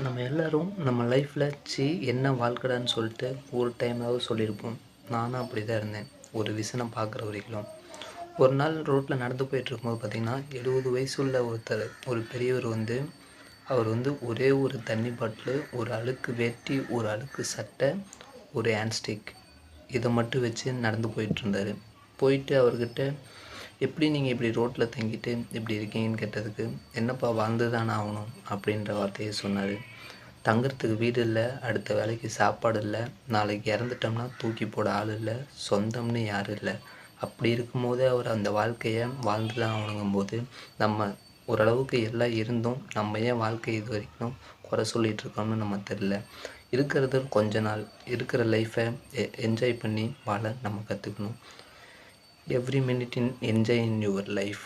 நம்ம எல்லோரும் நம்ம லைஃப்பில் என்ன வாழ்க்கைடான்னு சொல்லிட்டு ஒரு டைமாவது சொல்லியிருப்போம். நானும் அப்படி தான் இருந்தேன் ஒரு விஷனை பார்க்குற வரைக்கும். ஒரு நாள் ரோட்டில் நடந்து போயிட்டுருக்கும்போது பார்த்திங்கன்னா 70 வயசுள்ள ஒரு பெரியவர் அவர் ஒரே ஒரு தண்ணி பாட்டிலு, ஒரு அழுக்கு வேட்டி, ஒரு அழுக்கு சட்டை, ஒரு ஹேண்ட்ஸ்டிக் இதை மட்டும் வச்சு நடந்து போயிட்டுருந்தார். போயிட்டு அவர்கிட்ட எப்படி நீங்கள் இப்படி ரோட்டில் தங்கிட்டு இப்படி இருக்கீங்கன்னு கேட்டதுக்கு, என்னப்பா வாழ்ந்து தானே ஆகணும் அப்படின்ற வார்த்தையை சொன்னார். தங்குறதுக்கு வீடு இல்லை, அடுத்த வேலைக்கு சாப்பாடு இல்லை, நாளைக்கு இறந்துட்டோம்னா தூக்கி போட ஆள் இல்லை, சொந்தம்னு யாரும் இல்லை. அப்படி இருக்கும்போது அவர் அந்த வாழ்க்கையை வாழ்ந்து தான் ஆகணுங்கும்போது, நம்ம ஓரளவுக்கு எல்லாம் இருந்தும் நம்ம ஏன் வாழ்க்கை இது வரைக்கும் குறை சொல்லிகிட்டு இருக்கோம்னு நம்ம தெரில. இருக்கிறது கொஞ்ச நாள், இருக்கிற லைஃப்பை என்ஜாய் பண்ணி வாழ நம்ம கற்றுக்கணும். Every minute enjoy in your life.